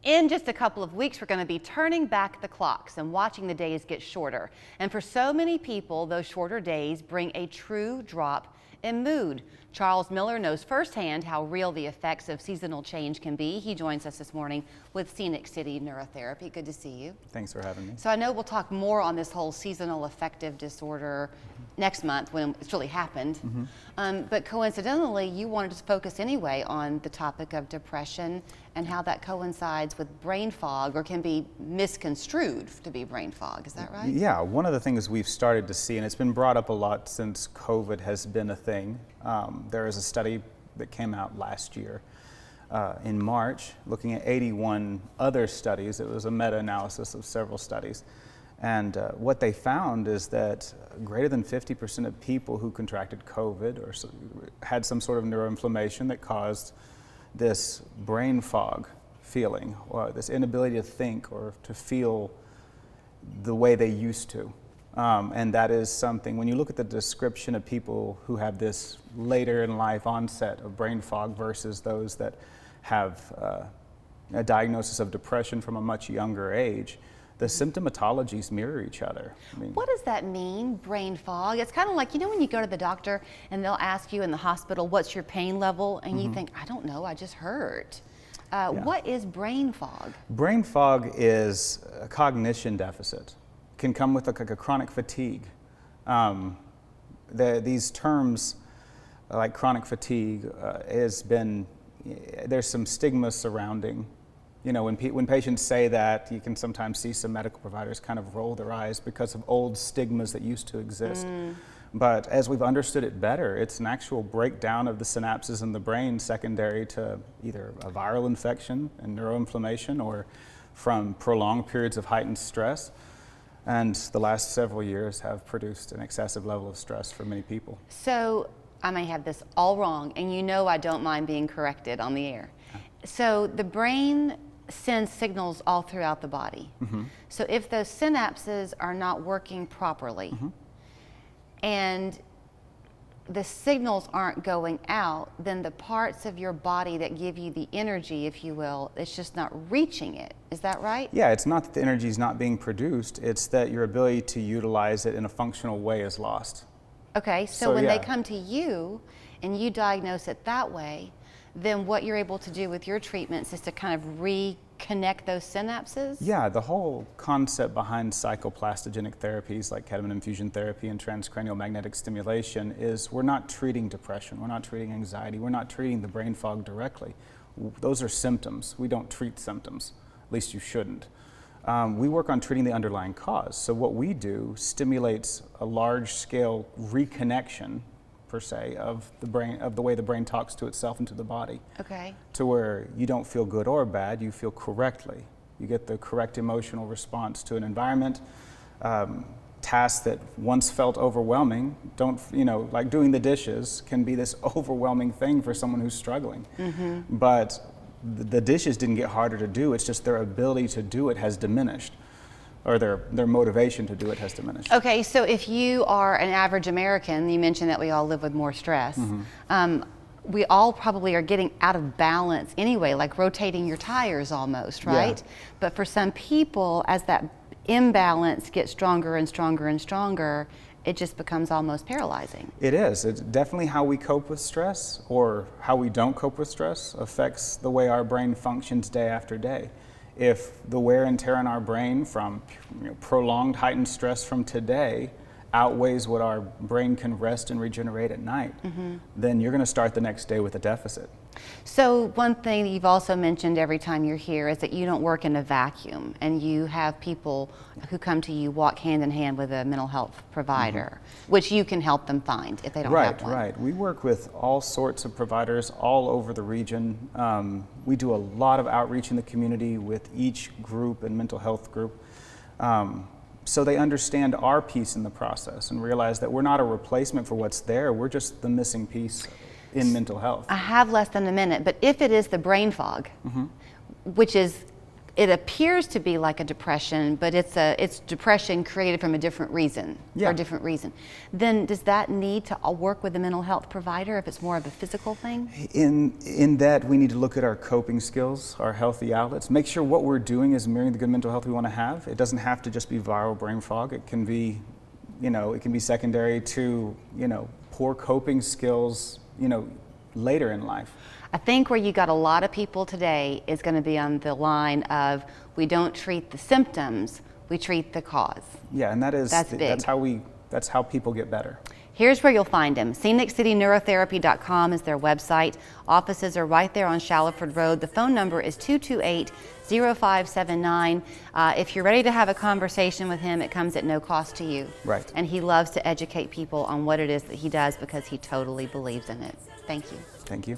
In just a couple of weeks, we're going to be turning back the clocks and watching the days get shorter. And for so many people, those shorter days bring a true drop in mood. Charles Miller knows firsthand how real the effects of seasonal change can be. He joins us this morning with Scenic City Neurotherapy. Good to see you. Thanks for having me. So I know we'll talk more on this whole seasonal affective disorder next month when it's really happened. But coincidentally, you wanted to focus anyway on the topic of depression and how that coincides with brain fog, or can be misconstrued to be brain fog. Is that right? Yeah, one of the things we've started to see, and it's been brought up a lot since COVID has been a thing. There is a study that came out last year in March looking at 81 other studies. It was a meta-analysis of several studies. And what they found is that greater than 50% of people who contracted COVID or had some sort of neuroinflammation that caused this brain fog feeling, or this inability to think or to feel the way they used to. And that is something, when you look at the description of people who have this later in life onset of brain fog versus those that have a diagnosis of depression from a much younger age, the symptomatologies mirror each other. I mean, what does that mean, brain fog? It's kind of like, you know, when you go to the doctor and they'll ask you in the hospital, what's your pain level? And you think, I don't know, I just hurt. What is brain fog? Brain fog is a cognition deficit. It can come with like a chronic fatigue. These terms like chronic fatigue there's some stigma surrounding. You know, when patients say that, you can sometimes see some medical providers kind of roll their eyes because of old stigmas that used to exist. But as we've understood it better, it's an actual breakdown of the synapses in the brain secondary to either a viral infection and neuroinflammation or from prolonged periods of heightened stress. And the last several years have produced an excessive level of stress for many people. So I may have this all wrong, and you know I don't mind being corrected on the air. So the brain sends signals all throughout the body. So if those synapses are not working properly and the signals aren't going out, then the parts of your body that give you the energy, if you will, it's just not reaching it. Is that right? Yeah, it's not that the energy is not being produced, it's that your ability to utilize it in a functional way is lost. Okay, so when they come to you and you diagnose it that way, then what you're able to do with your treatments is to kind of reconnect those synapses? Yeah, the whole concept behind psychoplastigenic therapies like ketamine infusion therapy and transcranial magnetic stimulation is we're not treating depression, we're not treating anxiety, we're not treating the brain fog directly. Those are symptoms. We don't treat symptoms, at least you shouldn't. We work on treating the underlying cause. So what we do stimulates a large-scale reconnection per se, of the brain, of the way the brain talks to itself and to the body. Okay. To where you don't feel good or bad, you feel correctly. You get the correct emotional response to an environment. Tasks that once felt overwhelming, like doing the dishes can be this overwhelming thing for someone who's struggling. But the dishes didn't get harder to do, it's just their ability to do it has diminished, or their motivation to do it has diminished. Okay, so if you are an average American, you mentioned that we all live with more stress. We all probably are getting out of balance anyway, like rotating your tires almost, right? Yeah. But for some people, as that imbalance gets stronger and stronger and stronger, it just becomes almost paralyzing. It is. It's definitely how we cope with stress, or how we don't cope with stress, affects the way our brain functions day after day. If the wear and tear on our brain from prolonged heightened stress from today outweighs what our brain can rest and regenerate at night, then you're going to start the next day with a deficit. So one thing that you've also mentioned every time you're here is that you don't work in a vacuum, and you have people who come to you walk hand in hand with a mental health provider, which you can help them find if they don't have one. Right. We work with all sorts of providers all over the region. We do a lot of outreach in the community with each group and mental health group. So they understand our piece in the process and realize that we're not a replacement for what's there, we're just the missing piece in mental health. I have less than a minute, but if it is the brain fog, which is it appears to be like a depression, but it's depression created from a different reason, Yeah. for a different reason, then does that need to work with a mental health provider if it's more of a physical thing? In that, we need to look at our coping skills, our healthy outlets, make sure what we're doing is mirroring the good mental health we want to have. It doesn't have to just be viral brain fog. It can be, it can be secondary to, poor coping skills, later in life. I think where you got a lot of people today is going to be on the line of, we don't treat the symptoms, we treat the cause. Yeah, and That's big. That's how people get better. Here's where you'll find them. ScenicCityNeurotherapy.com is their website. Offices are right there on Shallowford Road. The phone number is 228-0579. If you're ready to have a conversation with him, it comes at no cost to you. Right. And he loves to educate people on what it is that he does because he totally believes in it. Thank you. Thank you.